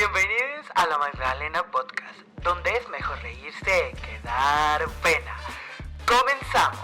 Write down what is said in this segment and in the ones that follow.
Bienvenidos a la Magdalena Podcast, donde es mejor reírse que dar pena. ¡Comenzamos!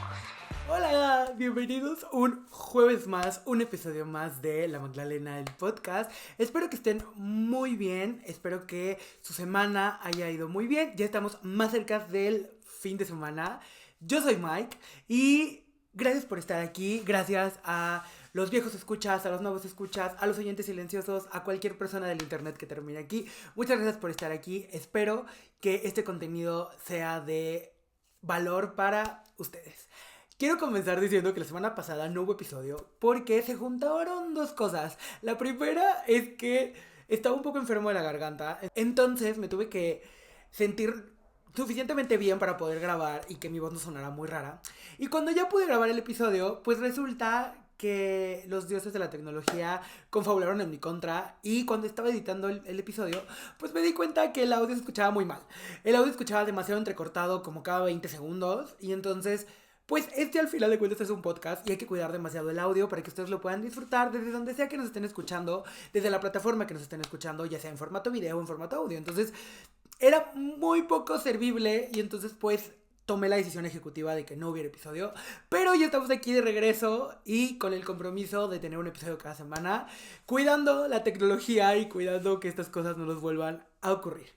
Hola, bienvenidos un jueves más, un episodio más de La Magdalena, el podcast. Espero que estén muy bien, espero que su semana haya ido muy bien. Ya estamos más cerca del fin de semana. Yo soy Mike y gracias por estar aquí, gracias a los viejos escuchas, a los nuevos escuchas, a los oyentes silenciosos, a cualquier persona del internet que termine aquí. Muchas gracias por estar aquí. Espero que este contenido sea de valor para ustedes. Quiero comenzar diciendo que la semana pasada no hubo episodio porque se juntaron dos cosas. La primera es que estaba un poco enfermo de la garganta, entonces me tuve que sentir suficientemente bien para poder grabar y que mi voz no sonara muy rara. Y cuando ya pude grabar el episodio, pues resulta que los dioses de la tecnología confabularon en mi contra, y cuando estaba editando el episodio, pues me di cuenta que el audio se escuchaba muy mal. El audio se escuchaba demasiado entrecortado, como cada 20 segundos, y entonces pues al final de cuentas es un podcast y hay que cuidar demasiado el audio para que ustedes lo puedan disfrutar desde donde sea que nos estén escuchando, desde la plataforma que nos estén escuchando, ya sea en formato video o en formato audio. Entonces era muy poco servible y entonces pues tomé la decisión ejecutiva de que no hubiera episodio. Pero ya estamos aquí de regreso y con el compromiso de tener un episodio cada semana, cuidando la tecnología y cuidando que estas cosas no nos vuelvan a ocurrir.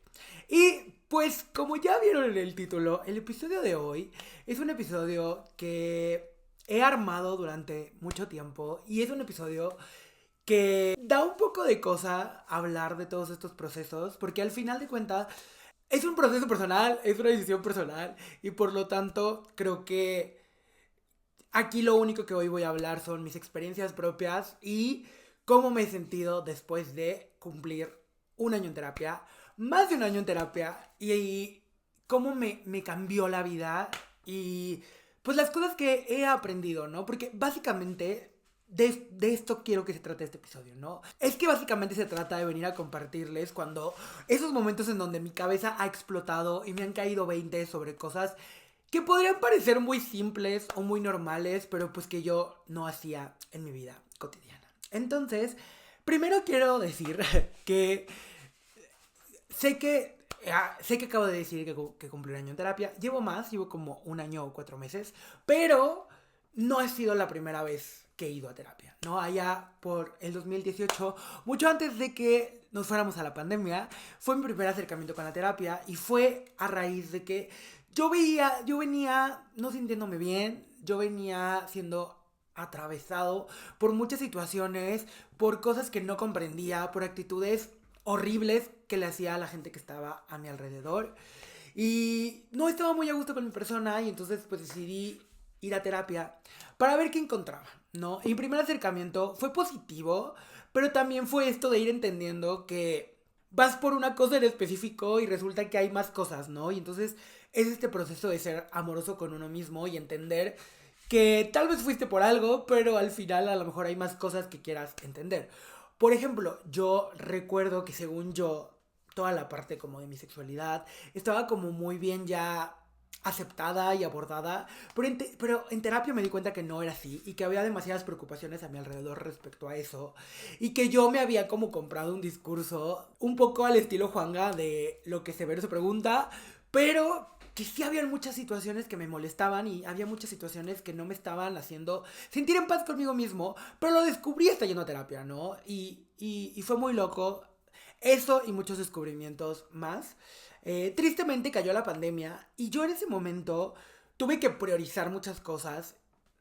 Y pues como ya vieron en el título, el episodio de hoy es un episodio que he armado durante mucho tiempo y es un episodio que da un poco de cosa hablar de todos estos procesos, porque al final de cuentas es un proceso personal, es una decisión personal, y por lo tanto creo que aquí lo único que hoy voy a hablar son mis experiencias propias y cómo me he sentido después de cumplir un año en terapia, más de un año en terapia, y cómo me cambió la vida y pues las cosas que he aprendido, ¿no? Porque básicamente de esto quiero que se trate este episodio, ¿no? Es que básicamente se trata de venir a compartirles cuando esos momentos en donde mi cabeza ha explotado y me han caído 20 sobre cosas que podrían parecer muy simples o muy normales, pero pues que yo no hacía en mi vida cotidiana. Entonces, primero quiero decir que sé que acabo de decir que cumplí un año en terapia. Llevo como un año o 4 meses, pero no ha sido la primera vez que he ido a terapia, ¿no? Allá por el 2018, mucho antes de que nos fuéramos a la pandemia, fue mi primer acercamiento con la terapia y fue a raíz de que yo venía no sintiéndome bien, yo venía siendo atravesado por muchas situaciones, por cosas que no comprendía, por actitudes horribles que le hacía a la gente que estaba a mi alrededor. Y no estaba muy a gusto con mi persona y entonces pues decidí ir a terapia para ver qué encontraba, ¿no? Y mi primer acercamiento fue positivo, pero también fue esto de ir entendiendo que vas por una cosa en específico y resulta que hay más cosas, ¿no? Y entonces es este proceso de ser amoroso con uno mismo y entender que tal vez fuiste por algo, pero al final a lo mejor hay más cosas que quieras entender. Por ejemplo, yo recuerdo que según yo, toda la parte como de mi sexualidad estaba como muy bien ya aceptada y abordada, pero en terapia me di cuenta que no era así y que había demasiadas preocupaciones a mi alrededor respecto a eso, y que yo me había como comprado un discurso un poco al estilo Juanga de lo que Severo se pregunta, pero que sí habían muchas situaciones que me molestaban y había muchas situaciones que no me estaban haciendo sentir en paz conmigo mismo, pero lo descubrí hasta yendo a terapia, ¿no? Y fue muy loco eso y muchos descubrimientos más. Tristemente cayó la pandemia y yo en ese momento tuve que priorizar muchas cosas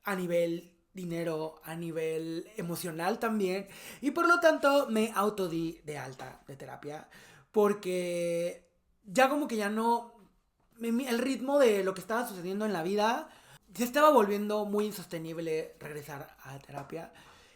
a nivel dinero, a nivel emocional también, y por lo tanto me autodí de alta de terapia porque ya como que ya no, el ritmo de lo que estaba sucediendo en la vida se estaba volviendo muy insostenible regresar a terapia.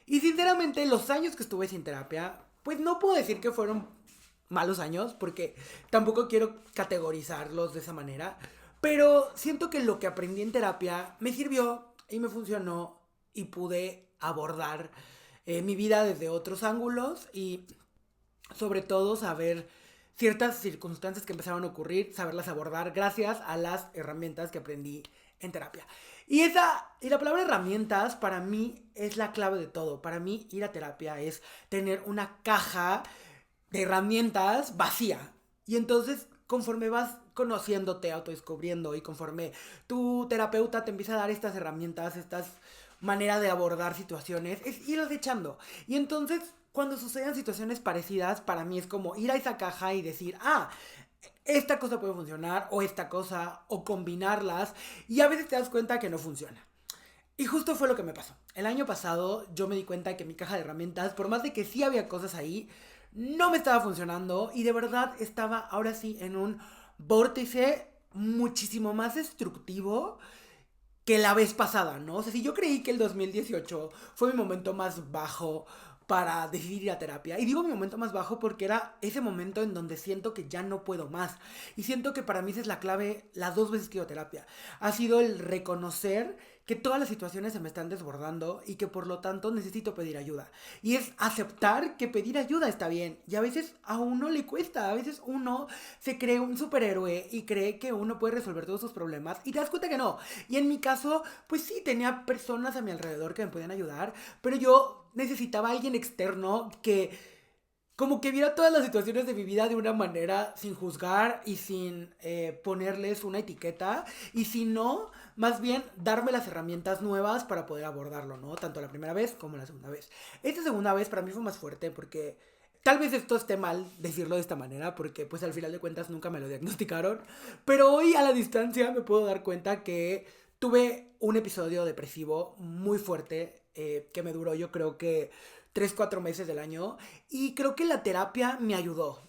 Y sinceramente los años que estuve sin terapia, pues no puedo decir que fueron malos años, porque tampoco quiero categorizarlos de esa manera, pero siento que lo que aprendí en terapia me sirvió y me funcionó y pude abordar mi vida desde otros ángulos y sobre todo saber ciertas circunstancias que empezaron a ocurrir, saberlas abordar gracias a las herramientas que aprendí en terapia. Y la palabra herramientas para mí es la clave de todo. Para mí ir a terapia es tener una caja de herramientas vacía. Y entonces, conforme vas conociéndote, autodescubriendo, y conforme tu terapeuta te empieza a dar estas herramientas, estas maneras de abordar situaciones, es irlas echando. Y entonces, cuando suceden situaciones parecidas, para mí es como ir a esa caja y decir, esta cosa puede funcionar, o esta cosa, o combinarlas, y a veces te das cuenta que no funciona. Y justo fue lo que me pasó. El año pasado yo me di cuenta que mi caja de herramientas, por más de que sí había cosas ahí, no me estaba funcionando y de verdad estaba ahora sí en un vórtice muchísimo más destructivo que la vez pasada, ¿no? O sea, si yo creí que el 2018 fue mi momento más bajo para decidir ir a terapia. Y digo mi momento más bajo porque era ese momento en donde siento que ya no puedo más. Y siento que para mí esa es la clave las 2 veces que he ido a terapia. Ha sido el reconocer que todas las situaciones se me están desbordando y que por lo tanto necesito pedir ayuda. Y es aceptar que pedir ayuda está bien. Y a veces a uno le cuesta, a veces uno se cree un superhéroe y cree que uno puede resolver todos sus problemas y te das cuenta que no. Y en mi caso, pues sí, tenía personas a mi alrededor que me podían ayudar, pero yo necesitaba a alguien externo que como que viera todas las situaciones de mi vida de una manera sin juzgar y sin ponerles una etiqueta. Y si no, más bien darme las herramientas nuevas para poder abordarlo, ¿no? Tanto la primera vez como la segunda vez. Esta segunda vez para mí fue más fuerte porque tal vez esto esté mal decirlo de esta manera porque pues al final de cuentas nunca me lo diagnosticaron. Pero hoy a la distancia me puedo dar cuenta que tuve un episodio depresivo muy fuerte que me duró yo creo que 3, 4 meses del año. Y creo que la terapia me ayudó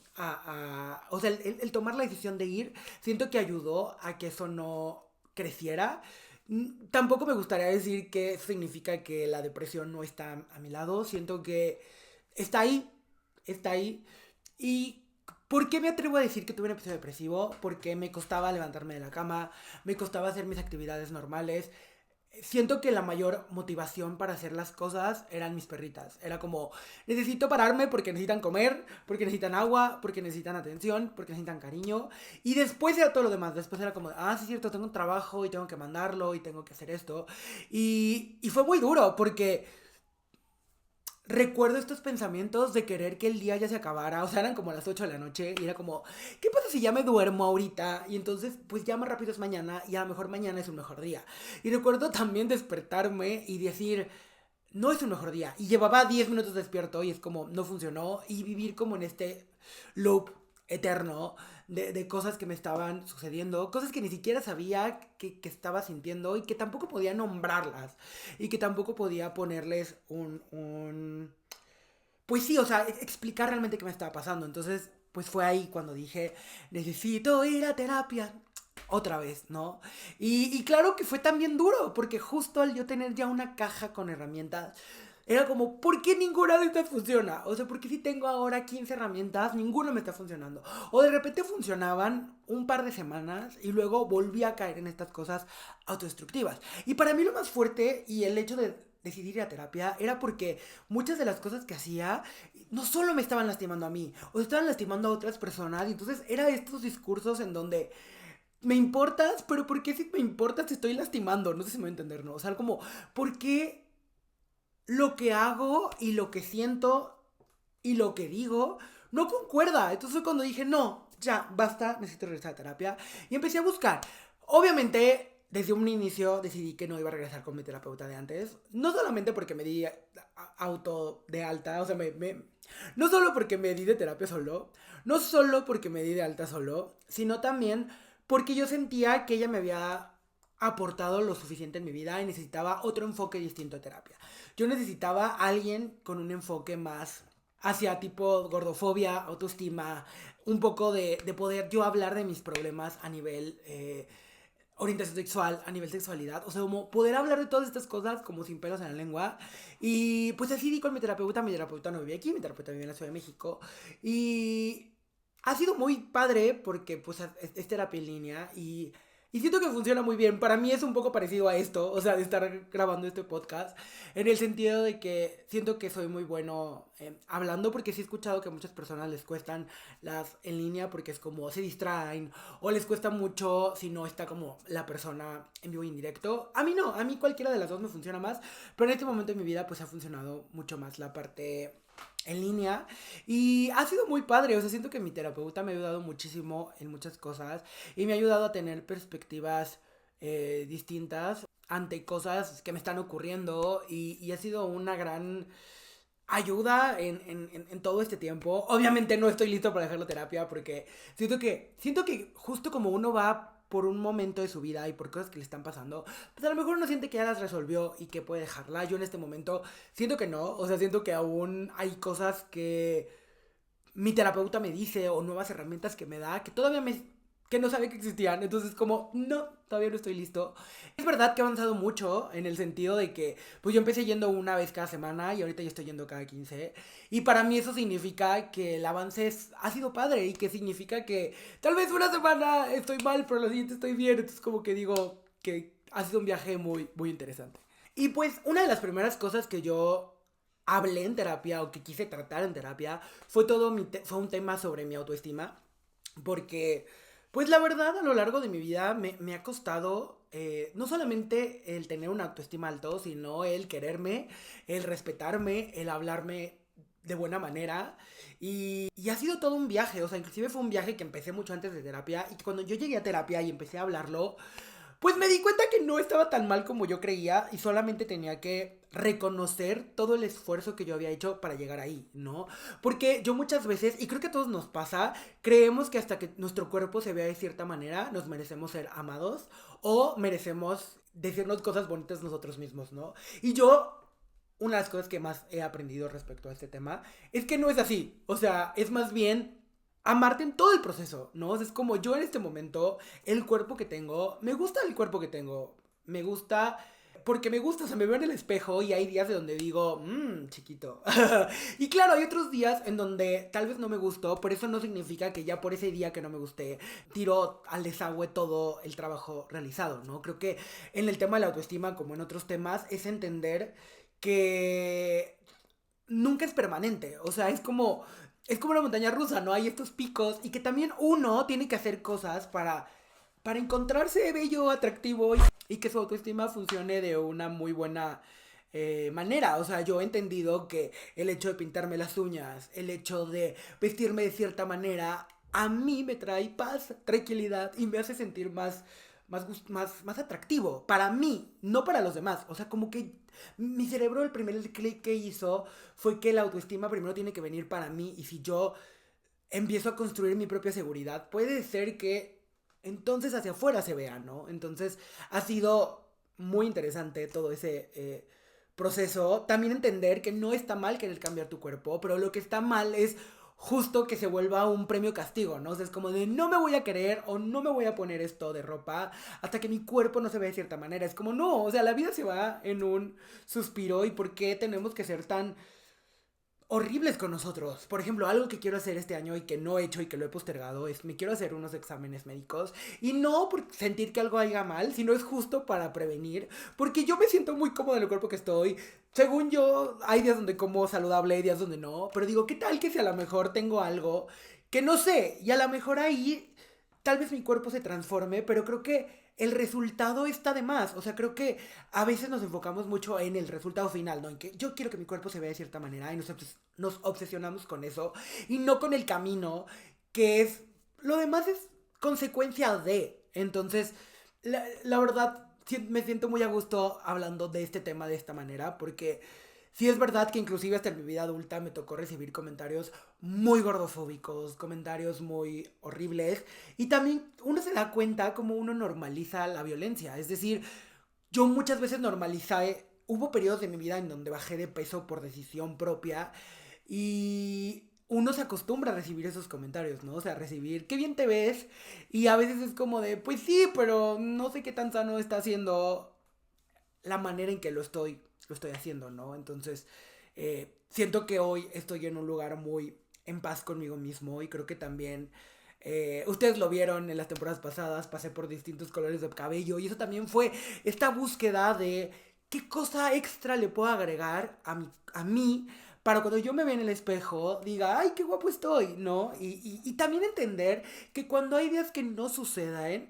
o sea, el tomar la decisión de ir, siento que ayudó a que eso no creciera. Tampoco me gustaría decir que eso significa que la depresión no está a mi lado. Siento que está ahí, está ahí. ¿Y por qué me atrevo a decir que tuve un episodio depresivo? Porque me costaba levantarme de la cama, me costaba hacer mis actividades normales. Siento que la mayor motivación para hacer las cosas eran mis perritas. Era como, necesito pararme porque necesitan comer, porque necesitan agua, porque necesitan atención, porque necesitan cariño. Y después era todo lo demás. Después era como, sí es cierto, tengo un trabajo y tengo que mandarlo y tengo que hacer esto. Y fue muy duro porque recuerdo estos pensamientos de querer que el día ya se acabara. O sea, eran como las 8 de la noche y era como, ¿qué pasa si ya me duermo ahorita? Y entonces, pues ya más rápido es mañana y a lo mejor mañana es un mejor día. Y recuerdo también despertarme y decir, no es un mejor día. Y llevaba 10 minutos despierto y es como, no funcionó. Y vivir como en este loop eterno de cosas que me estaban sucediendo, cosas que ni siquiera sabía que estaba sintiendo y que tampoco podía nombrarlas y que tampoco podía ponerles pues sí, o sea, explicar realmente qué me estaba pasando. Entonces, pues fue ahí cuando dije, necesito ir a terapia otra vez, ¿no? Y claro que fue también duro, porque justo al yo tener ya una caja con herramientas, era como, ¿por qué ninguna de estas funciona? O sea, ¿por qué si tengo ahora 15 herramientas, ninguna me está funcionando? O de repente funcionaban un par de semanas y luego volví a caer en estas cosas autodestructivas. Y para mí lo más fuerte y el hecho de decidir ir a terapia era porque muchas de las cosas que hacía no solo me estaban lastimando a mí, o estaban lastimando a otras personas. Y entonces era estos discursos en donde me importas, pero ¿por qué si me importas te estoy lastimando? No sé si me voy a entender, ¿no? O sea, como, ¿por qué lo que hago y lo que siento y lo que digo no concuerda? Entonces fue cuando dije, no, ya, basta, necesito regresar a terapia. Y empecé a buscar. Obviamente, desde un inicio decidí que no iba a regresar con mi terapeuta de antes. No solamente porque me di auto de alta, o sea, no solo porque me di de terapia solo, no solo porque me di de alta solo, sino también porque yo sentía que ella me había aportado lo suficiente en mi vida y necesitaba otro enfoque distinto de terapia. Yo necesitaba a alguien con un enfoque más hacia tipo gordofobia, autoestima, un poco de poder yo hablar de mis problemas a nivel orientación sexual, a nivel sexualidad. O sea, como poder hablar de todas estas cosas como sin pelos en la lengua. Y pues así di con mi terapeuta no vive aquí, mi terapeuta vive en la Ciudad de México. Y ha sido muy padre porque pues es terapia en línea y siento que funciona muy bien. Para mí es un poco parecido a esto, o sea, de estar grabando este podcast, en el sentido de que siento que soy muy bueno hablando, porque sí he escuchado que a muchas personas les cuestan las en línea porque es como se distraen o les cuesta mucho si no está como la persona en vivo y en directo. A mí no, a mí cualquiera de las dos me funciona más, pero en este momento de mi vida pues ha funcionado mucho más la parte en línea y ha sido muy padre, o sea, siento que mi terapeuta me ha ayudado muchísimo en muchas cosas y me ha ayudado a tener perspectivas distintas ante cosas que me están ocurriendo y ha sido una gran ayuda en todo este tiempo. Obviamente no estoy listo para dejar la terapia porque siento que justo como uno va por un momento de su vida y por cosas que le están pasando, pues a lo mejor uno siente que ya las resolvió y que puede dejarla. Yo en este momento siento que no, o sea, siento que aún hay cosas que mi terapeuta me dice o nuevas herramientas que me da que no sabía que existían. Entonces como, no, todavía no estoy listo. Es verdad que he avanzado mucho en el sentido de que, pues yo empecé yendo una vez cada semana y ahorita ya estoy yendo cada 15. Y para mí eso significa que el avance ha sido padre y que significa que tal vez una semana estoy mal, pero la siguiente estoy bien. Entonces como que digo que ha sido un viaje muy, muy interesante. Y pues una de las primeras cosas que yo hablé en terapia o que quise tratar en terapia fue un tema sobre mi autoestima. Porque, pues la verdad, a lo largo de mi vida me ha costado no solamente el tener una autoestima alto, sino el quererme, el respetarme, el hablarme de buena manera. Y ha sido todo un viaje, o sea, inclusive fue un viaje que empecé mucho antes de terapia y que cuando yo llegué a terapia y empecé a hablarlo, pues me di cuenta que no estaba tan mal como yo creía y solamente tenía que reconocer todo el esfuerzo que yo había hecho para llegar ahí, ¿no? Porque yo muchas veces, y creo que a todos nos pasa, creemos que hasta que nuestro cuerpo se vea de cierta manera, nos merecemos ser amados o merecemos decirnos cosas bonitas nosotros mismos, ¿no? Y yo una de las cosas que más he aprendido respecto a este tema es que no es así. O sea, es más bien amarte en todo el proceso, ¿no? O sea, es como yo en este momento, el cuerpo que tengo, me gusta el cuerpo que tengo, me gusta porque me gusta, o sea, me veo en el espejo y hay días de donde digo, chiquito. Y claro, hay otros días en donde tal vez no me gustó, pero eso no significa que ya por ese día que no me gusté, tiro al desagüe todo el trabajo realizado, ¿no? Creo que en el tema de la autoestima, como en otros temas, es entender que nunca es permanente. O sea, es como una montaña rusa, ¿no? Hay estos picos y que también uno tiene que hacer cosas para encontrarse bello, atractivo y que su autoestima funcione de una muy buena manera. O sea, yo he entendido que el hecho de pintarme las uñas, el hecho de vestirme de cierta manera, a mí me trae paz, tranquilidad y me hace sentir más atractivo. Para mí, no para los demás. O sea, como que mi cerebro el primer clic que hizo fue que la autoestima primero tiene que venir para mí y si yo empiezo a construir mi propia seguridad, puede ser que entonces hacia afuera se vea, ¿no? Entonces ha sido muy interesante todo ese proceso. También entender que no está mal querer cambiar tu cuerpo, pero lo que está mal es justo que se vuelva un premio castigo, ¿no? O sea, es como de no me voy a querer o no me voy a poner esto de ropa hasta que mi cuerpo no se vea de cierta manera. Es como, no, o sea, la vida se va en un suspiro y ¿por qué tenemos que ser tan horribles con nosotros? Por ejemplo, algo que quiero hacer este año y que no he hecho y que lo he postergado es me quiero hacer unos exámenes médicos y no por sentir que algo haya mal, sino es justo para prevenir, porque yo me siento muy cómodo en el cuerpo que estoy. Según yo, hay días donde como saludable, hay días donde no, pero digo, ¿qué tal que si a lo mejor tengo algo que no sé y a lo mejor ahí tal vez mi cuerpo se transforme, pero creo que el resultado está de más. O sea, creo que a veces nos enfocamos mucho en el resultado final, ¿no? En que yo quiero que mi cuerpo se vea de cierta manera y nos obsesionamos con eso y no con el camino, que es... Lo demás es consecuencia de. Entonces, la verdad, me siento muy a gusto hablando de este tema de esta manera, porque sí es verdad que inclusive hasta en mi vida adulta me tocó recibir comentarios muy gordofóbicos, comentarios muy horribles, y también uno se da cuenta cómo uno normaliza la violencia. Es decir, yo muchas veces normalicé, hubo periodos de mi vida en donde bajé de peso por decisión propia y uno se acostumbra a recibir esos comentarios, ¿no? O sea, recibir, qué bien te ves, y a veces es como de, pues sí, pero no sé qué tan sano está haciendo la manera en que lo estoy haciendo, ¿no? Entonces, siento que hoy estoy en un lugar muy en paz conmigo mismo y creo que también ustedes lo vieron en las temporadas pasadas, pasé por distintos colores de cabello y eso también fue esta búsqueda de qué cosa extra le puedo agregar a mí para cuando yo me vea en el espejo diga, ay, qué guapo estoy, ¿no? Y también entender que cuando hay días que no sucedan,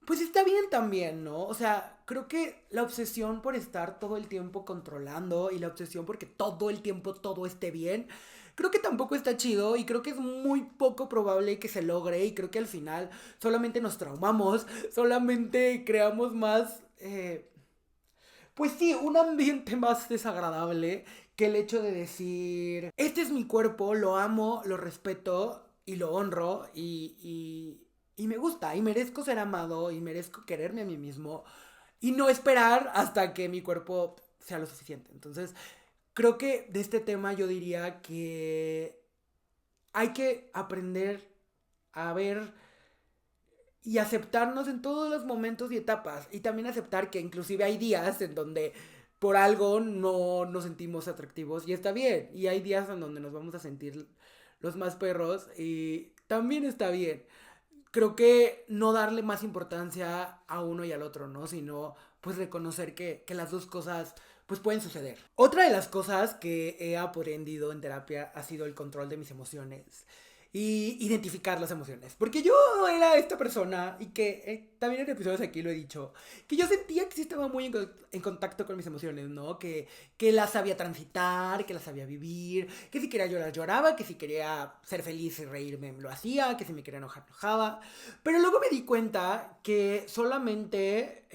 pues está bien también, ¿no? O sea, creo que la obsesión por estar todo el tiempo controlando y la obsesión porque todo el tiempo todo esté bien, creo que tampoco está chido y creo que es muy poco probable que se logre y creo que al final solamente nos traumamos, solamente creamos más, pues sí, un ambiente más desagradable que el hecho de decir, este es mi cuerpo, lo amo, lo respeto y lo honro y me gusta y merezco ser amado y merezco quererme a mí mismo y no esperar hasta que mi cuerpo sea lo suficiente. Entonces, creo que de este tema yo diría que hay que aprender a ver y aceptarnos en todos los momentos y etapas. Y también aceptar que inclusive hay días en donde por algo no nos sentimos atractivos y está bien. Y hay días en donde nos vamos a sentir los más perros y también está bien. Creo que no darle más importancia a uno y al otro, ¿no? Sino pues reconocer que las dos cosas pues pueden suceder. Otra de las cosas que he aprendido en terapia ha sido el control de mis emociones y identificar las emociones. Porque yo era esta persona y que también en episodios aquí lo he dicho, que yo sentía que sí estaba muy en contacto con mis emociones, ¿no? Que las sabía transitar, que las sabía vivir, que si quería llorar lloraba, que si quería ser feliz y reírme lo hacía, que si me quería enojar enojaba. Pero luego me di cuenta que solamente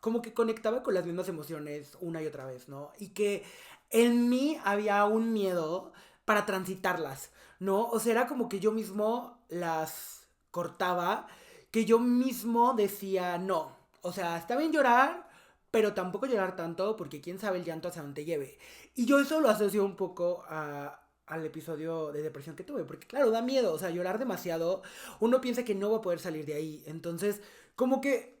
como que conectaba con las mismas emociones una y otra vez, ¿no? Y que en mí había un miedo para transitarlas, ¿no? O sea, era como que yo mismo las cortaba, que yo mismo decía, no, o sea, está bien llorar, pero tampoco llorar tanto, porque quién sabe el llanto hacia dónde te lleve. Y yo eso lo asocio un poco al episodio de depresión que tuve, porque claro, da miedo, o sea, llorar demasiado, uno piensa que no va a poder salir de ahí, entonces, como que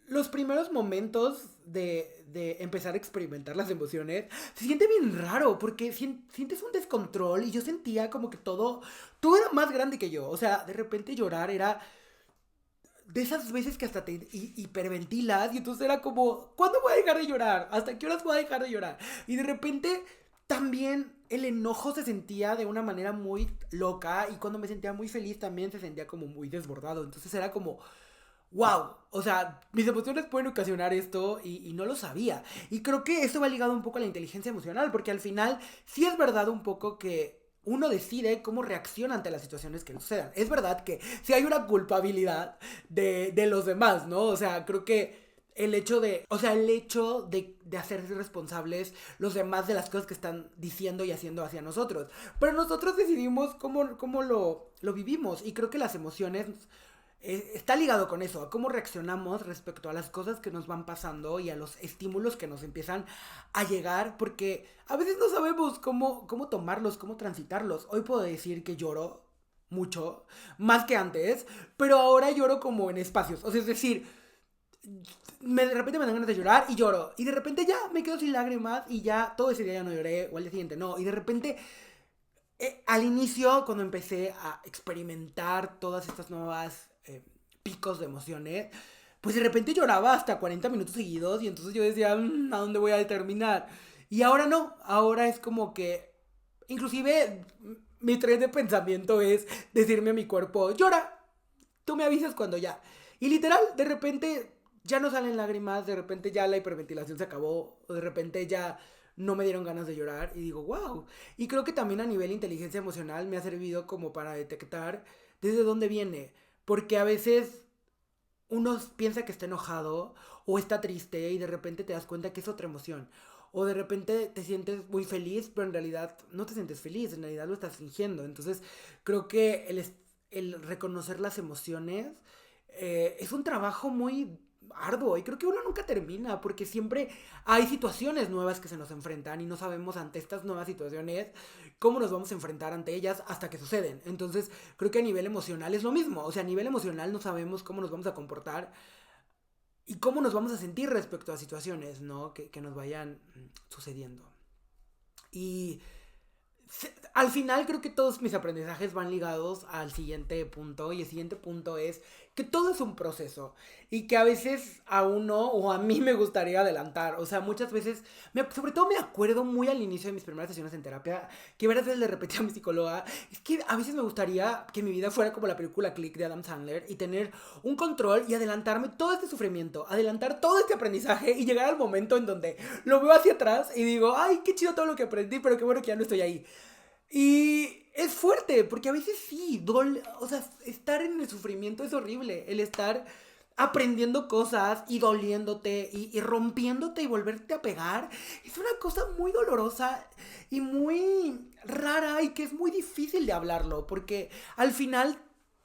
los primeros momentos de empezar a experimentar las emociones se siente bien raro porque sientes un descontrol y yo sentía como que todo era más grande que yo. O sea, de repente llorar era de esas veces que hasta te hiperventilas y entonces era como, ¿cuándo voy a dejar de llorar? ¿Hasta qué horas voy a dejar de llorar? Y de repente también el enojo se sentía de una manera muy loca y cuando me sentía muy feliz también se sentía como muy desbordado. Entonces era como wow, o sea, mis emociones pueden ocasionar esto y no lo sabía. Y creo que esto va ligado un poco a la inteligencia emocional, porque al final sí es verdad un poco que uno decide cómo reacciona ante las situaciones que le sucedan. Es verdad que sí hay una culpabilidad de los demás, ¿no? O sea, creo que el hecho de hacerse responsables los demás de las cosas que están diciendo y haciendo hacia nosotros. Pero nosotros decidimos cómo lo vivimos y creo que las emociones está ligado con eso, a cómo reaccionamos respecto a las cosas que nos van pasando y a los estímulos que nos empiezan a llegar, porque a veces no sabemos cómo tomarlos, cómo transitarlos. Hoy puedo decir que lloro mucho, más que antes, pero ahora lloro como en espacios. O sea, es decir, de repente me dan ganas de llorar y lloro, y de repente ya me quedo sin lágrimas y ya todo ese día ya no lloré, o al día siguiente no, y de repente al inicio, cuando empecé a experimentar todas estas nuevas picos de emociones, pues de repente lloraba hasta 40 minutos seguidos y entonces yo decía, ¿a dónde voy a terminar? Y ahora no, ahora es como que, inclusive mi tren de pensamiento es decirme a mi cuerpo, llora, tú me avisas cuando ya. Y literal, de repente ya no salen lágrimas, de repente ya la hiperventilación se acabó, o de repente ya no me dieron ganas de llorar y digo, wow. Y creo que también a nivel inteligencia emocional me ha servido como para detectar desde dónde viene. Porque a veces uno piensa que está enojado o está triste y de repente te das cuenta que es otra emoción. O de repente te sientes muy feliz, pero en realidad no te sientes feliz, en realidad lo estás fingiendo. Entonces creo que el reconocer las emociones es un trabajo muy arduo y creo que uno nunca termina porque siempre hay situaciones nuevas que se nos enfrentan y no sabemos ante estas nuevas situaciones cómo nos vamos a enfrentar ante ellas hasta que suceden. Entonces creo que a nivel emocional es lo mismo, o sea, a nivel emocional no sabemos cómo nos vamos a comportar y cómo nos vamos a sentir respecto a situaciones, ¿no? Que nos vayan sucediendo. Y al final creo que todos mis aprendizajes van ligados al siguiente punto y el siguiente punto es que todo es un proceso y que a veces a uno o a mí me gustaría adelantar. O sea, muchas veces, sobre todo me acuerdo muy al inicio de mis primeras sesiones en terapia, que varias veces le repetí a mi psicóloga, es que a veces me gustaría que mi vida fuera como la película Click de Adam Sandler y tener un control y adelantarme todo este sufrimiento, adelantar todo este aprendizaje y llegar al momento en donde lo veo hacia atrás y digo, ay, qué chido todo lo que aprendí, pero qué bueno que ya no estoy ahí. Y es fuerte, porque a veces sí, o sea, estar en el sufrimiento es horrible. El estar aprendiendo cosas y doliéndote y rompiéndote y volverte a pegar es una cosa muy dolorosa y muy rara y que es muy difícil de hablarlo, porque al final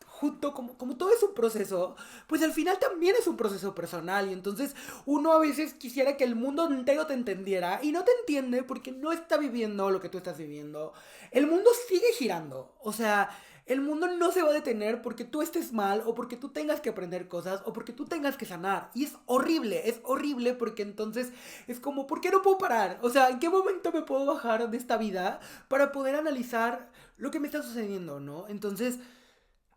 junto, como todo es un proceso, pues al final también es un proceso personal. Y entonces uno a veces quisiera que el mundo entero te entendiera y no te entiende porque no está viviendo lo que tú estás viviendo. El mundo sigue girando. O sea, el mundo no se va a detener porque tú estés mal o porque tú tengas que aprender cosas o porque tú tengas que sanar. Y es horrible porque entonces es como, ¿por qué no puedo parar? O sea, ¿en qué momento me puedo bajar de esta vida para poder analizar lo que me está sucediendo, ¿no? Entonces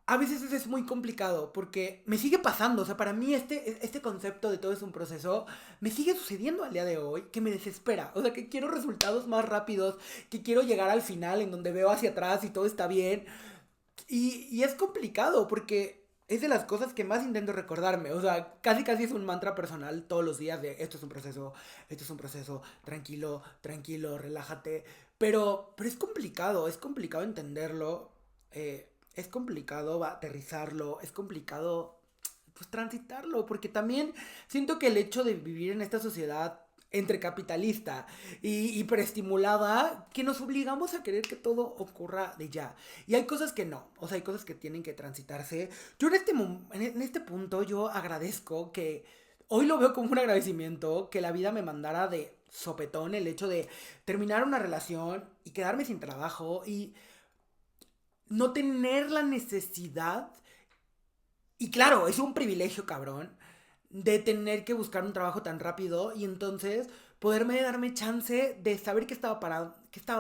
a veces es muy complicado porque me sigue pasando. O sea, para mí este concepto de todo es un proceso me sigue sucediendo al día de hoy, que me desespera. O sea, que quiero resultados más rápidos, que quiero llegar al final en donde veo hacia atrás y todo está bien. Y es complicado porque es de las cosas que más intento recordarme. O sea, casi es un mantra personal todos los días de esto es un proceso, tranquilo, tranquilo, relájate. Pero es complicado entenderlo. Es complicado aterrizarlo, es complicado pues transitarlo, porque también siento que el hecho de vivir en esta sociedad entre capitalista y hiperestimulada, que nos obligamos a querer que todo ocurra de ya. Y hay cosas que no, o sea, hay cosas que tienen que transitarse. Yo en este punto, yo agradezco que, hoy lo veo como un agradecimiento, que la vida me mandara de sopetón el hecho de terminar una relación y quedarme sin trabajo y no tener la necesidad, y claro, es un privilegio cabrón, de tener que buscar un trabajo tan rápido y entonces poderme darme chance de saber qué estaba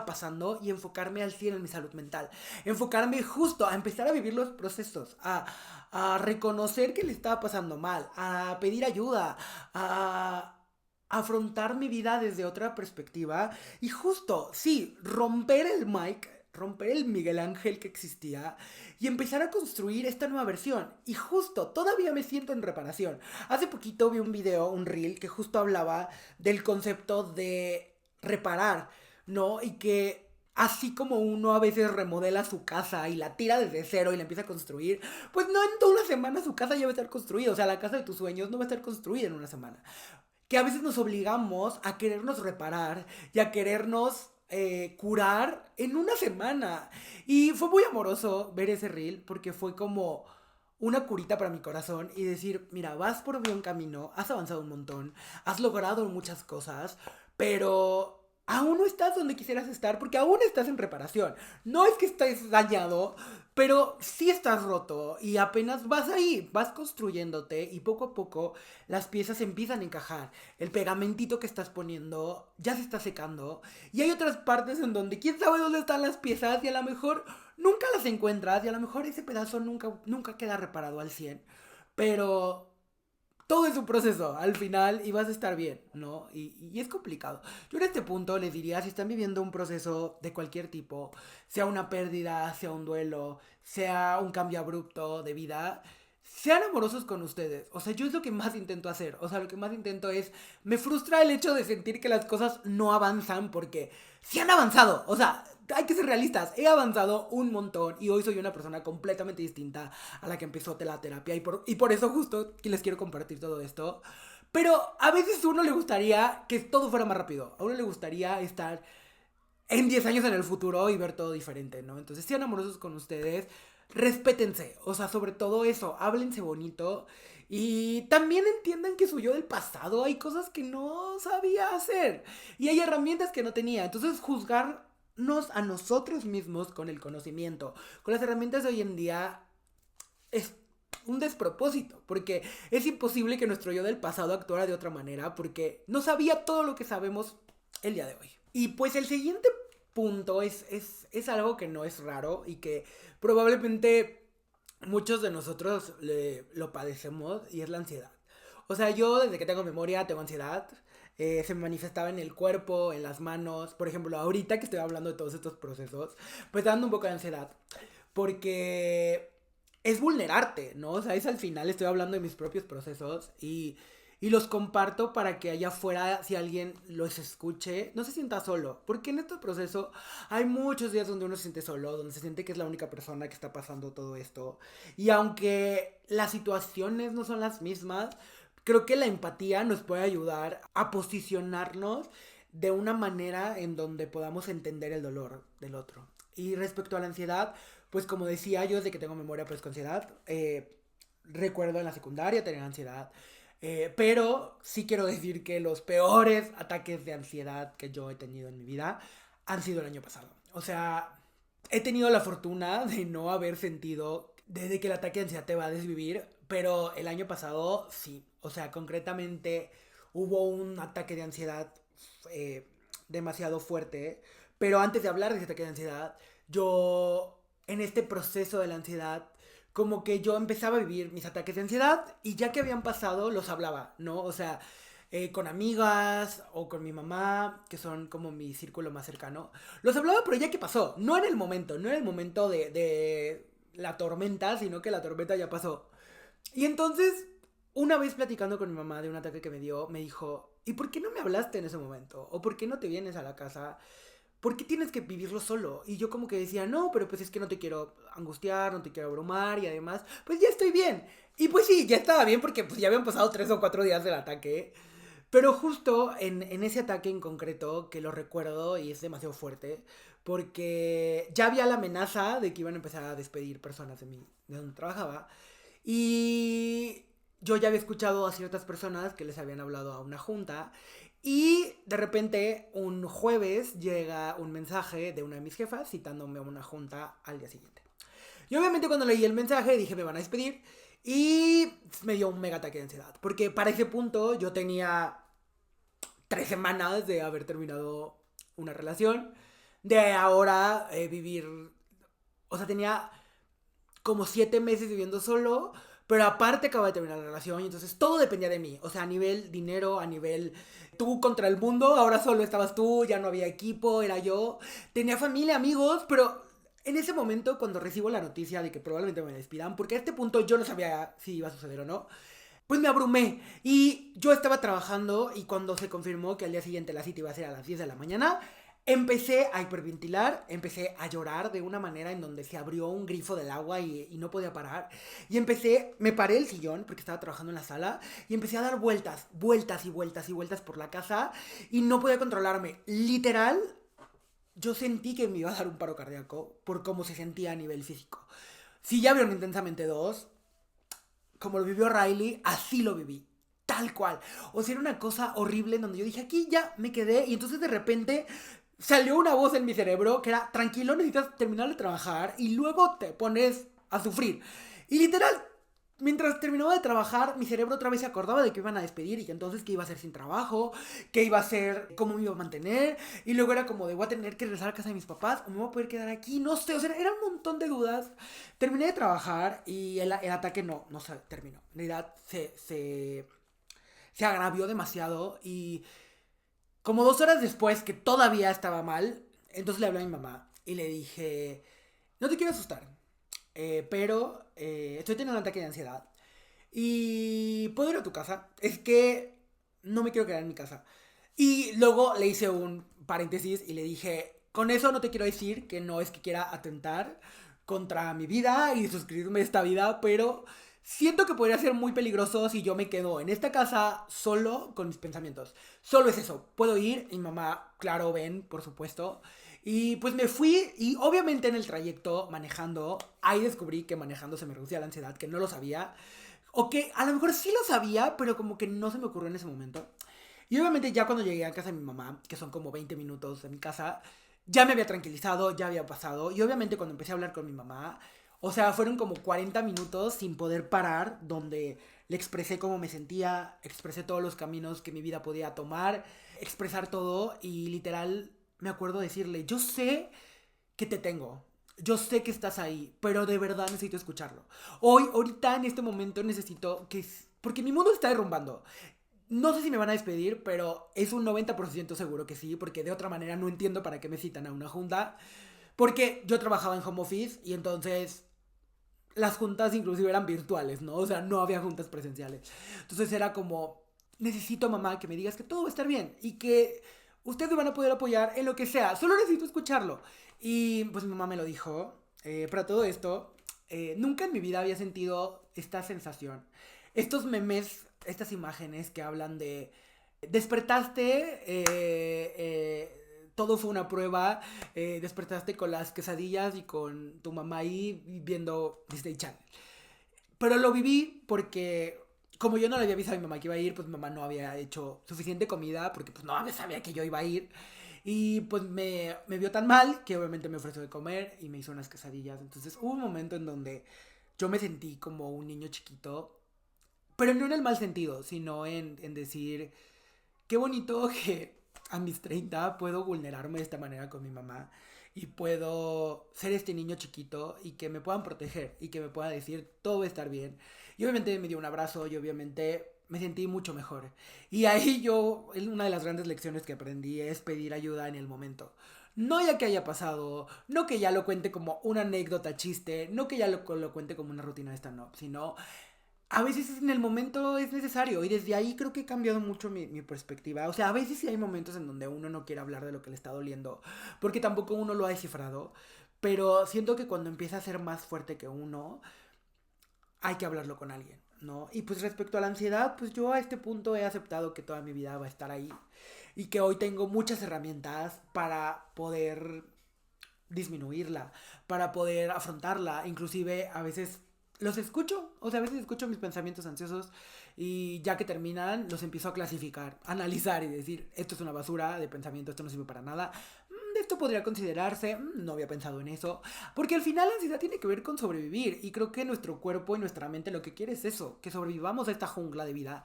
pasando y enfocarme al 100 en mi salud mental. Enfocarme justo a empezar a vivir los procesos, a reconocer que le estaba pasando mal, a pedir ayuda, a afrontar mi vida desde otra perspectiva y justo, sí, romper el Miguel Ángel que existía y empezar a construir esta nueva versión. Y justo, todavía me siento en reparación. Hace poquito vi un video, un reel, que justo hablaba del concepto de reparar, ¿no? Y que así como uno a veces remodela su casa y la tira desde cero y la empieza a construir, pues no en toda una semana su casa ya va a estar construida. O sea, la casa de tus sueños no va a estar construida en una semana. Que a veces nos obligamos a querernos reparar y a querernos curar en una semana. Y fue muy amoroso ver ese reel porque fue como una curita para mi corazón y decir, mira, vas por buen camino, has avanzado un montón, has logrado muchas cosas, pero aún no estás donde quisieras estar porque aún estás en reparación. No es que estés dañado, pero sí estás roto y apenas vas ahí, vas construyéndote y poco a poco las piezas empiezan a encajar. El pegamentito que estás poniendo ya se está secando y hay otras partes en donde quién sabe dónde están las piezas y a lo mejor nunca las encuentras y a lo mejor ese pedazo nunca queda reparado al 100, pero todo es un proceso al final y vas a estar bien, ¿no? Y es complicado. Yo en este punto les diría, si están viviendo un proceso de cualquier tipo, sea una pérdida, sea un duelo, sea un cambio abrupto de vida, sean amorosos con ustedes. O sea, yo es lo que más intento hacer. O sea, lo que más intento es, me frustra el hecho de sentir que las cosas no avanzan porque sí han avanzado. O sea, hay que ser realistas. He avanzado un montón y hoy soy una persona completamente distinta a la que empezó la terapia. Y por eso justo que les quiero compartir todo esto. Pero a veces a uno le gustaría que todo fuera más rápido. A uno le gustaría estar en 10 años en el futuro y ver todo diferente, ¿no? Entonces sean amorosos con ustedes. Respétense. O sea, sobre todo eso. Háblense bonito. Y también entiendan que soy yo del pasado. Hay cosas que no sabía hacer. Y hay herramientas que no tenía. Entonces juzgar a nosotros mismos con el conocimiento, con las herramientas de hoy en día, es un despropósito, porque es imposible que nuestro yo del pasado actuara de otra manera, porque no sabía todo lo que sabemos el día de hoy. Y pues el siguiente punto es algo que no es raro y que probablemente muchos de nosotros lo padecemos y es la ansiedad. O sea, yo desde que tengo memoria tengo ansiedad. Se me manifestaba en el cuerpo, en las manos. Por ejemplo, ahorita que estoy hablando de todos estos procesos, pues dando un poco de ansiedad. Porque es vulnerarte, ¿no? O sea, es al final estoy hablando de mis propios procesos y los comparto para que allá afuera, si alguien los escuche, no se sienta solo. Porque en este proceso hay muchos días donde uno se siente solo, donde se siente que es la única persona que está pasando todo esto. Y aunque las situaciones no son las mismas, creo que la empatía nos puede ayudar a posicionarnos de una manera en donde podamos entender el dolor del otro. Y respecto a la ansiedad, pues como decía yo, desde que tengo memoria pues con ansiedad, recuerdo en la secundaria tener ansiedad, pero sí quiero decir que los peores ataques de ansiedad que yo he tenido en mi vida han sido el año pasado. O sea, he tenido la fortuna de no haber sentido desde que el ataque de ansiedad te va a desvivir, pero el año pasado sí. O sea, concretamente hubo un ataque de ansiedad eh, demasiado fuerte. Pero antes de hablar de ese ataque de ansiedad, yo en este proceso de la ansiedad, como que yo empezaba a vivir mis ataques de ansiedad y ya que habían pasado, los hablaba, ¿no? O sea, con amigas o con mi mamá, que son como mi círculo más cercano, los hablaba, pero ya que pasó, no en el momento de la tormenta, sino que la tormenta ya pasó. Y entonces, una vez platicando con mi mamá de un ataque que me dio, me dijo, ¿y por qué no me hablaste en ese momento? ¿O por qué no te vienes a la casa? ¿Por qué tienes que vivirlo solo? Y yo como que decía, no, pero pues es que no te quiero angustiar, no te quiero abrumar y además, pues ya estoy bien. Y pues sí, ya estaba bien porque pues ya habían pasado 3 o 4 días del ataque. Pero justo en ese ataque en concreto, que lo recuerdo y es demasiado fuerte, porque ya había la amenaza de que iban a empezar a despedir personas de donde trabajaba. Y yo ya había escuchado a ciertas personas que les habían hablado a una junta. Y de repente, un jueves, llega un mensaje de una de mis jefas citándome a una junta al día siguiente. Y obviamente cuando leí el mensaje dije, me van a despedir. Y me dio un mega ataque de ansiedad. Porque para ese punto yo tenía 3 semanas de haber terminado una relación. De ahora vivir... O sea, tenía como 7 meses viviendo solo, pero aparte acaba de terminar la relación y entonces todo dependía de mí. O sea, a nivel dinero, a nivel tú contra el mundo, ahora solo estabas tú, ya no había equipo, era yo. Tenía familia, amigos, pero en ese momento cuando recibo la noticia de que probablemente me despidan, porque a este punto yo no sabía si iba a suceder o no, pues me abrumé y yo estaba trabajando y cuando se confirmó que al día siguiente la cita iba a ser a las 10 de la mañana, empecé a hiperventilar, empecé a llorar de una manera en donde se abrió un grifo del agua y no podía parar. Y me paré el sillón porque estaba trabajando en la sala y empecé a dar vueltas, vueltas y vueltas y vueltas por la casa y no podía controlarme. Literal, yo sentí que me iba a dar un paro cardíaco por cómo se sentía a nivel físico. Si ya vieron Intensamente 2, como lo vivió Riley, así lo viví. Tal cual. O sea, era una cosa horrible en donde yo dije, aquí ya me quedé. Y entonces de repente salió una voz en mi cerebro que era, tranquilo, necesitas terminar de trabajar y luego te pones a sufrir. Y literal, mientras terminaba de trabajar, mi cerebro otra vez se acordaba de que iban a despedir y que entonces que iba a hacer sin trabajo, que iba a hacer, cómo me iba a mantener. Y luego era como de voy a tener que regresar a casa de mis papás o me voy a poder quedar aquí, no sé. O sea, era un montón de dudas. Terminé de trabajar y el ataque no se terminó. En realidad se agravió demasiado y como 2 horas después que todavía estaba mal, entonces le hablé a mi mamá y le dije, no te quiero asustar, pero estoy teniendo un ataque de ansiedad y puedo ir a tu casa. Es que no me quiero quedar en mi casa. Y luego le hice un paréntesis y le dije, con eso no te quiero decir que no es que quiera atentar contra mi vida y suscribirme a esta vida, pero siento que podría ser muy peligroso si yo me quedo en esta casa solo con mis pensamientos. Solo es eso, puedo ir y mamá, claro, ven, por supuesto. Y pues me fui y obviamente en el trayecto manejando, ahí descubrí que manejando se me reducía la ansiedad, que no lo sabía. O que a lo mejor sí lo sabía, pero como que no se me ocurrió en ese momento. Y obviamente ya cuando llegué a casa de mi mamá, que son como 20 minutos de mi casa, ya me había tranquilizado, ya había pasado. Y obviamente cuando empecé a hablar con mi mamá, o sea, fueron como 40 minutos sin poder parar, donde le expresé cómo me sentía, expresé todos los caminos que mi vida podía tomar, expresar todo y literal me acuerdo decirle, yo sé que te tengo. yo sé que estás ahí, pero de verdad necesito escucharlo. Ahorita, en este momento, necesito que... Porque mi mundo está derrumbando. No sé si me van a despedir, pero es un 90% seguro que sí, porque de otra manera no entiendo para qué me citan a una junta. Porque yo trabajaba en home office y entonces las juntas inclusive eran virtuales, ¿no? O sea, no había juntas presenciales. Entonces era como, necesito, mamá, que me digas que todo va a estar bien y que ustedes me van a poder apoyar en lo que sea. Solo necesito escucharlo. Y pues mi mamá me lo dijo. Para todo esto, nunca en mi vida había sentido esta sensación. Estos memes, estas imágenes que hablan de despertaste, todo fue una prueba, despertaste con las quesadillas y con tu mamá ahí viendo Disney Channel. Pero lo viví porque como yo no le había avisado a mi mamá que iba a ir, pues mi mamá no había hecho suficiente comida porque pues no sabía que yo iba a ir. Y pues me vio tan mal que obviamente me ofreció de comer y me hizo unas quesadillas. Entonces hubo un momento en donde yo me sentí como un niño chiquito, pero no en el mal sentido, sino en decir, qué bonito que a mis 30 puedo vulnerarme de esta manera con mi mamá y puedo ser este niño chiquito y que me puedan proteger y que me pueda decir todo va a estar bien. Y obviamente me dio un abrazo y obviamente me sentí mucho mejor. Y ahí una de las grandes lecciones que aprendí es pedir ayuda en el momento. No ya que haya pasado, no que ya lo cuente como una anécdota chiste, no que ya lo cuente como una rutina de stand-up, sino a veces en el momento es necesario y desde ahí creo que he cambiado mucho mi perspectiva. O sea, a veces sí hay momentos en donde uno no quiere hablar de lo que le está doliendo porque tampoco uno lo ha descifrado, pero siento que cuando empieza a ser más fuerte que uno, hay que hablarlo con alguien, ¿no? Y pues respecto a la ansiedad, pues yo a este punto he aceptado que toda mi vida va a estar ahí y que hoy tengo muchas herramientas para poder disminuirla, para poder afrontarla, inclusive a veces los escucho, o sea, a veces escucho mis pensamientos ansiosos y ya que terminan los empiezo a clasificar, a analizar y decir, esto es una basura de pensamiento, esto no sirve para nada, esto podría considerarse, no había pensado en eso, porque al final la ansiedad tiene que ver con sobrevivir y creo que nuestro cuerpo y nuestra mente lo que quiere es eso, que sobrevivamos a esta jungla de vida,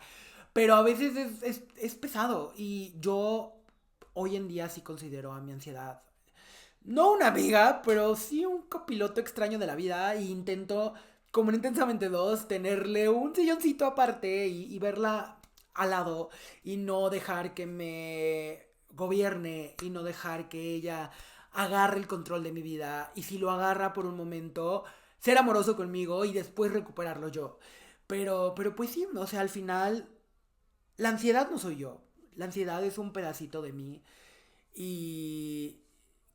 pero a veces es pesado y yo hoy en día sí considero a mi ansiedad no una amiga, pero sí un copiloto extraño de la vida e intento, como en Intensamente 2, tenerle un silloncito aparte y verla al lado y no dejar que me gobierne y no dejar que ella agarre el control de mi vida y si lo agarra por un momento, ser amoroso conmigo y después recuperarlo yo. Pero pues sí, o sea, al final la ansiedad no soy yo, la ansiedad es un pedacito de mí y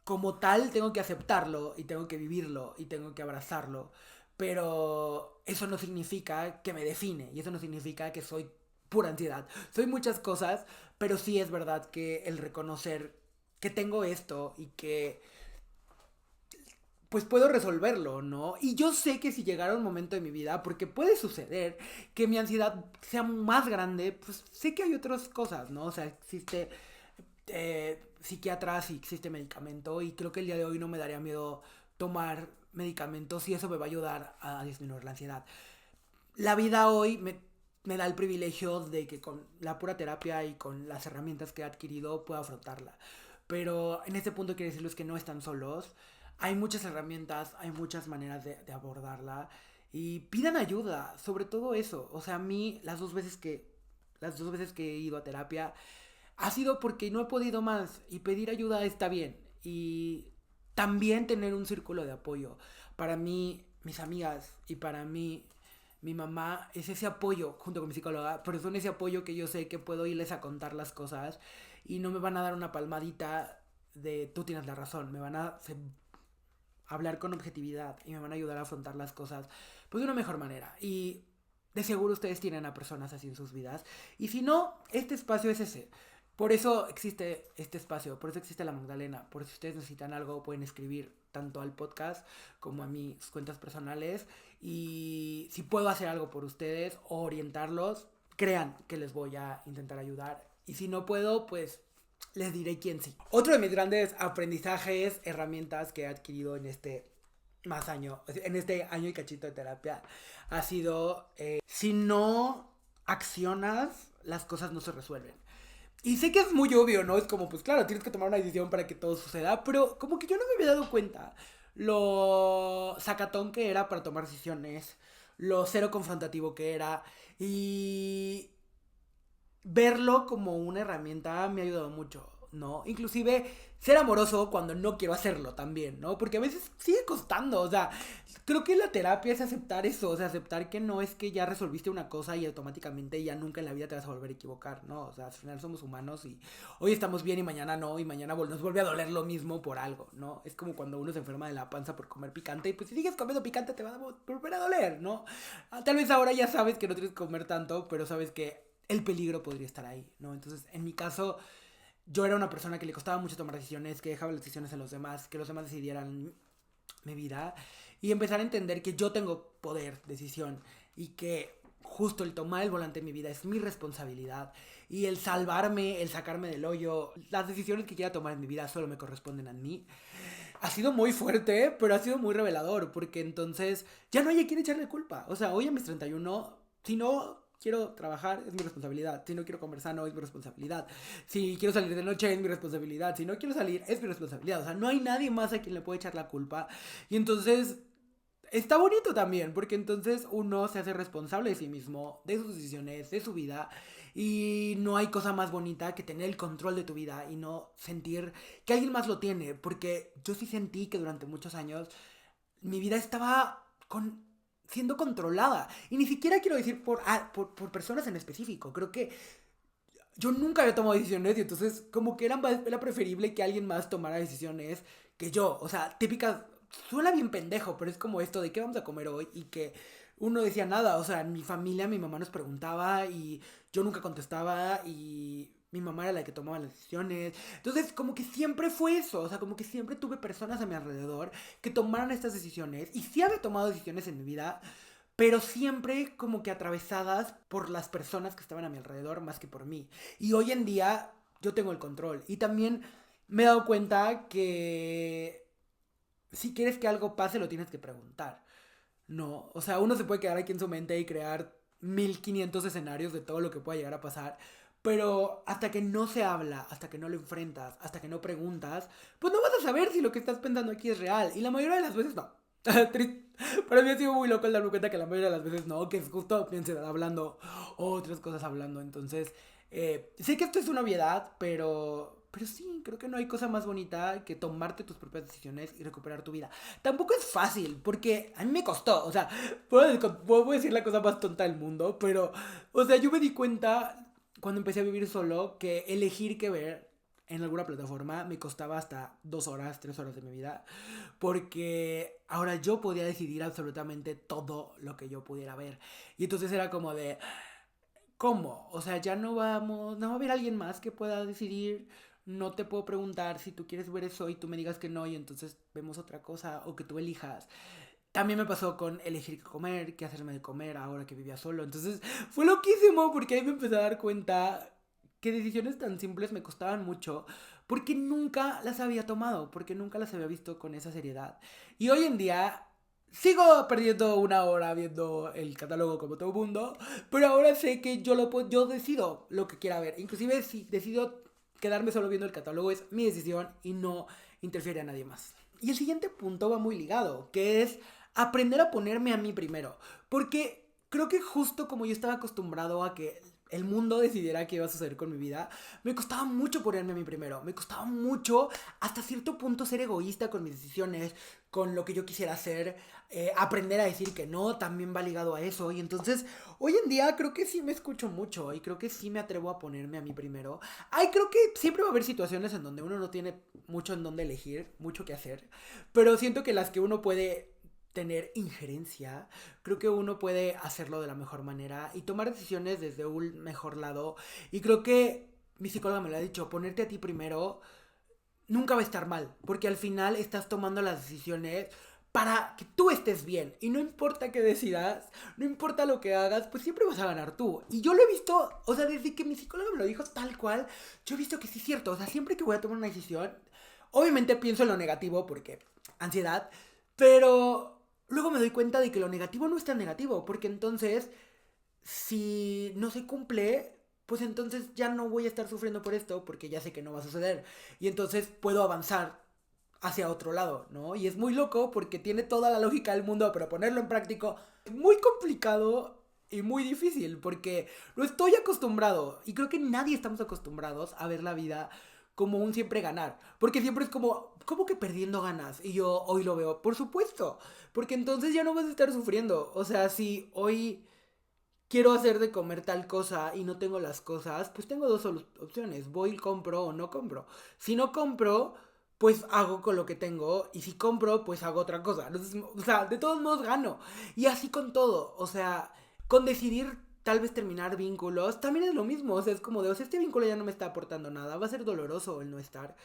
como tal tengo que aceptarlo y tengo que vivirlo y tengo que abrazarlo. Pero eso no significa que me define y eso no significa que soy pura ansiedad. Soy muchas cosas, pero sí es verdad que el reconocer que tengo esto y que pues puedo resolverlo, ¿no? Y yo sé que si llegara un momento de mi vida, porque puede suceder que mi ansiedad sea más grande, pues sé que hay otras cosas, ¿no? O sea, existe psiquiatras y existe medicamento y creo que el día de hoy no me daría miedo tomar medicamentos y eso me va a ayudar a disminuir la ansiedad. La vida hoy me da el privilegio de que con la pura terapia y con las herramientas que he adquirido puedo afrontarla. Pero en este punto quiero decirles que no están solos. Hay muchas herramientas, hay muchas maneras de abordarla y pidan ayuda, sobre todo eso. O sea, a mí las dos veces que he ido a terapia ha sido porque no he podido más y pedir ayuda está bien. Y también tener un círculo de apoyo. Para mí, mis amigas y para mí, mi mamá es ese apoyo junto con mi psicóloga, pero son ese apoyo que yo sé que puedo irles a contar las cosas y no me van a dar una palmadita de tú tienes la razón, me van a hablar con objetividad y me van a ayudar a afrontar las cosas pues de una mejor manera. Y de seguro ustedes tienen a personas así en sus vidas. Y si no, este espacio es ese. Por eso existe este espacio, por eso existe la Magdalena. Por si ustedes necesitan algo, pueden escribir tanto al podcast como a mis cuentas personales. Y si puedo hacer algo por ustedes o orientarlos, crean que les voy a intentar ayudar. Y si no puedo, pues les diré quién sí. Otro de mis grandes aprendizajes, herramientas que he adquirido en este año y cachito de terapia, ha sido, si no accionas, las cosas no se resuelven. Y sé que es muy obvio, ¿no? Es como, pues claro, tienes que tomar una decisión para que todo suceda, pero como que yo no me había dado cuenta. lo sacatón que era para tomar decisiones, lo cero confrontativo que era, y verlo como una herramienta me ha ayudado mucho, ¿no? Inclusive ser amoroso cuando no quiero hacerlo también, ¿no? Porque a veces sigue costando, o sea, creo que la terapia es aceptar eso, o sea, aceptar que no es que ya resolviste una cosa y automáticamente ya nunca en la vida te vas a volver a equivocar, ¿no? O sea, al final somos humanos y hoy estamos bien y mañana no, y mañana nos vuelve a doler lo mismo por algo, ¿no? Es como cuando uno se enferma de la panza por comer picante y pues si sigues comiendo picante te va a volver a doler, ¿no? Tal vez ahora ya sabes que no tienes que comer tanto, pero sabes que el peligro podría estar ahí, ¿no? Entonces, en mi caso, yo era una persona que le costaba mucho tomar decisiones, que dejaba las decisiones en los demás, que los demás decidieran mi vida y empezar a entender que yo tengo poder, decisión y que justo el tomar el volante de mi vida es mi responsabilidad y el salvarme, el sacarme del hoyo, las decisiones que quiera tomar en mi vida solo me corresponden a mí. Ha sido muy fuerte, pero ha sido muy revelador porque entonces ya no hay a quien echarle culpa. O sea, hoy a mis 31, si no quiero trabajar, es mi responsabilidad. Si no quiero comer sano, es mi responsabilidad. Si quiero salir de noche, es mi responsabilidad. Si no quiero salir, es mi responsabilidad. O sea, no hay nadie más a quien le puede echar la culpa. Y entonces está bonito también, porque entonces uno se hace responsable de sí mismo, de sus decisiones, de su vida. Y no hay cosa más bonita que tener el control de tu vida y no sentir que alguien más lo tiene. Porque yo sí sentí que durante muchos años mi vida estaba siendo controlada. Y ni siquiera quiero decir por personas en específico. Creo que yo nunca había tomado decisiones y entonces como que era preferible que alguien más tomara decisiones que yo. O sea, típicas, suena bien pendejo, pero es como esto de qué vamos a comer hoy y que uno decía nada. O sea, en mi familia mi mamá nos preguntaba y yo nunca contestaba y mi mamá era la que tomaba las decisiones. Entonces, como que siempre fue eso. O sea, como que siempre tuve personas a mi alrededor que tomaran estas decisiones. Y sí había tomado decisiones en mi vida, pero siempre como que atravesadas por las personas que estaban a mi alrededor más que por mí. Y hoy en día yo tengo el control. Y también me he dado cuenta que si quieres que algo pase lo tienes que preguntar. No, o sea, uno se puede quedar aquí en su mente y crear 1500 escenarios de todo lo que pueda llegar a pasar. Pero hasta que no se habla, hasta que no lo enfrentas, hasta que no preguntas, pues no vas a saber si lo que estás pensando aquí es real. Y la mayoría de las veces no. Para mí ha sido muy loco el darme cuenta que la mayoría de las veces no, que es justo mi ansiedad hablando, otras cosas hablando. Entonces, sé que esto es una obviedad, pero sí, creo que no hay cosa más bonita que tomarte tus propias decisiones y recuperar tu vida. Tampoco es fácil, porque a mí me costó, o sea, puedo decir la cosa más tonta del mundo, pero, o sea, yo me di cuenta cuando empecé a vivir solo que elegir qué ver en alguna plataforma me costaba hasta 2 horas, 3 horas de mi vida, porque ahora yo podía decidir absolutamente todo lo que yo pudiera ver. Y entonces era como de, ¿cómo? O sea, ya no va a haber alguien más que pueda decidir. No te puedo preguntar si tú quieres ver eso y tú me digas que no y entonces vemos otra cosa o que tú elijas. También me pasó con elegir qué comer, qué hacerme de comer ahora que vivía solo. Entonces fue loquísimo porque ahí me empecé a dar cuenta que decisiones tan simples me costaban mucho porque nunca las había tomado, porque nunca las había visto con esa seriedad. Y hoy en día sigo perdiendo 1 hora viendo el catálogo como todo mundo, pero ahora sé que yo decido lo que quiera ver. Inclusive si decido quedarme solo viendo el catálogo es mi decisión y no interfiere a nadie más. Y el siguiente punto va muy ligado, que es aprender a ponerme a mí primero. Porque creo que justo como yo estaba acostumbrado a que el mundo decidiera qué iba a suceder con mi vida, me costaba mucho ponerme a mí primero. Me costaba mucho, hasta cierto punto, ser egoísta con mis decisiones, con lo que yo quisiera hacer. Aprender a decir que no también va ligado a eso. Y entonces, hoy en día creo que sí me escucho mucho y creo que sí me atrevo a ponerme a mí primero. Ay, creo que siempre va a haber situaciones en donde uno no tiene mucho en dónde elegir, mucho que hacer. Pero siento que las que uno puede tener injerencia, creo que uno puede hacerlo de la mejor manera y tomar decisiones desde un mejor lado. Y creo que mi psicóloga me lo ha dicho, ponerte a ti primero nunca va a estar mal, porque al final estás tomando las decisiones para que tú estés bien. Y no importa qué decidas, no importa lo que hagas, pues siempre vas a ganar tú. Y yo lo he visto, o sea, desde que mi psicóloga me lo dijo tal cual, yo he visto que sí es cierto. O sea, siempre que voy a tomar una decisión, obviamente pienso en lo negativo porque ansiedad, pero luego me doy cuenta de que lo negativo no es tan negativo, porque entonces, si no se cumple, pues entonces ya no voy a estar sufriendo por esto, porque ya sé que no va a suceder. Y entonces puedo avanzar hacia otro lado, ¿no? Y es muy loco porque tiene toda la lógica del mundo, pero ponerlo en práctico es muy complicado y muy difícil porque no estoy acostumbrado, y creo que nadie estamos acostumbrados a ver la vida como un siempre ganar, porque siempre es como que perdiendo ganas, y yo hoy lo veo, por supuesto, porque entonces ya no vas a estar sufriendo. O sea, si hoy quiero hacer de comer tal cosa y no tengo las cosas, pues tengo dos opciones: voy y compro o no compro. Si no compro, pues hago con lo que tengo, y si compro, pues hago otra cosa. Entonces, o sea, de todos modos gano. Y así con todo, o sea, con decidir tal vez terminar vínculos, también es lo mismo. O sea, es como de, o sea, este vínculo ya no me está aportando nada, va a ser doloroso el no estar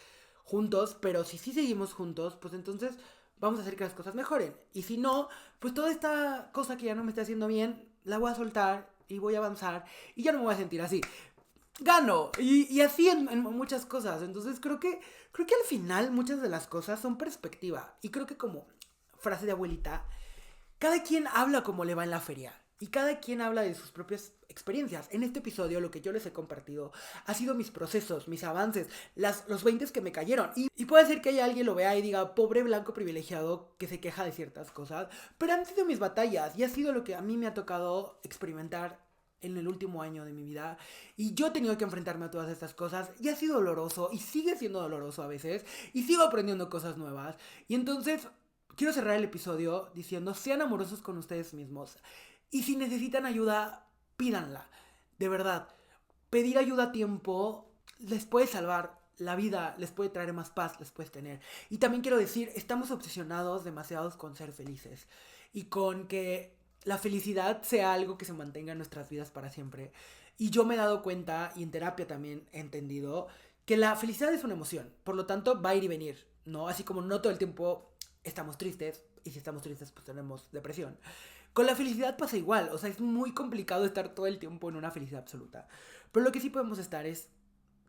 juntos, pero si sí seguimos juntos, pues entonces vamos a hacer que las cosas mejoren. Y si no, pues toda esta cosa que ya no me está haciendo bien, la voy a soltar y voy a avanzar y ya no me voy a sentir así. Gano. Y así en muchas cosas. Entonces creo que al final muchas de las cosas son perspectiva. Y creo que, como frase de abuelita, cada quien habla como le va en la feria. Y cada quien habla de sus propias experiencias. En este episodio lo que yo les he compartido ha sido mis procesos, mis avances, los 20 que me cayeron. Y puede ser que haya alguien lo vea y diga, pobre blanco privilegiado que se queja de ciertas cosas. Pero han sido mis batallas y ha sido lo que a mí me ha tocado experimentar en el último año de mi vida. Y yo he tenido que enfrentarme a todas estas cosas. Y ha sido doloroso y sigue siendo doloroso a veces. Y sigo aprendiendo cosas nuevas. Y entonces quiero cerrar el episodio diciendo, sean amorosos con ustedes mismos. Y si necesitan ayuda, pídanla. De verdad, pedir ayuda a tiempo les puede salvar la vida, les puede traer más paz, les puede tener. Y también quiero decir, estamos obsesionados demasiados con ser felices y con que la felicidad sea algo que se mantenga en nuestras vidas para siempre. Y yo me he dado cuenta, y en terapia también he entendido, que la felicidad es una emoción. Por lo tanto, va a ir y venir, ¿no? Así como no todo el tiempo estamos tristes, y si estamos tristes, pues tenemos depresión. Con la felicidad pasa igual. O sea, es muy complicado estar todo el tiempo en una felicidad absoluta. Pero lo que sí podemos estar es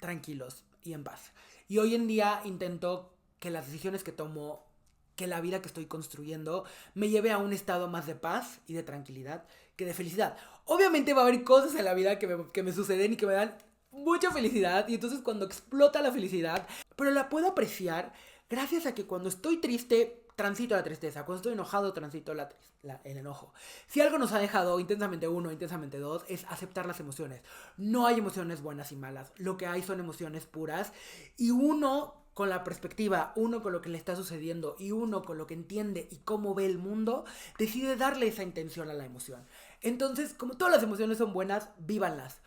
tranquilos y en paz. Y hoy en día intento que las decisiones que tomo, que la vida que estoy construyendo, me lleve a un estado más de paz y de tranquilidad que de felicidad. Obviamente va a haber cosas en la vida que me suceden y que me dan mucha felicidad. Y entonces cuando explota la felicidad, pero la puedo apreciar gracias a que cuando estoy triste, transito la tristeza. Cuando estoy enojado, transito el enojo. Si algo nos ha dejado intensamente uno, intensamente dos, es aceptar las emociones. No hay emociones buenas y malas. Lo que hay son emociones puras. Y uno, con la perspectiva, uno con lo que le está sucediendo y uno con lo que entiende y cómo ve el mundo, decide darle esa intención a la emoción. Entonces, como todas las emociones son buenas, vívanlas.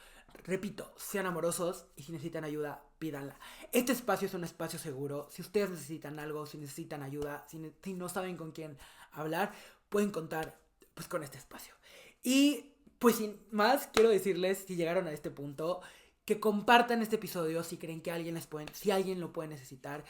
Repito, sean amorosos, y si necesitan ayuda, pídanla. Este espacio es un espacio seguro. Si ustedes necesitan algo, si necesitan ayuda, si no saben con quién hablar, pueden contar pues con este espacio. Y pues sin más, quiero decirles, si llegaron a este punto, que compartan este episodio si creen que si alguien lo puede necesitar.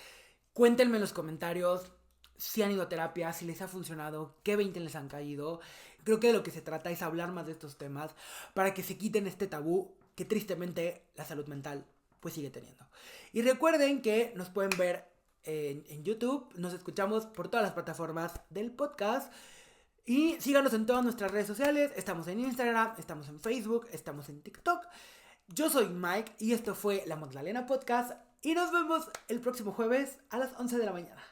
Cuéntenme en los comentarios si han ido a terapia, si les ha funcionado, qué 20 les han caído. Creo que de lo que se trata es hablar más de estos temas para que se quiten este tabú que tristemente la salud mental pues sigue teniendo. Y recuerden que nos pueden ver en YouTube, nos escuchamos por todas las plataformas del podcast. Y síganos en todas nuestras redes sociales. Estamos en Instagram, estamos en Facebook, estamos en TikTok. Yo soy Mike y esto fue La Magdalena Podcast. Y nos vemos el próximo jueves a las 11 de la mañana.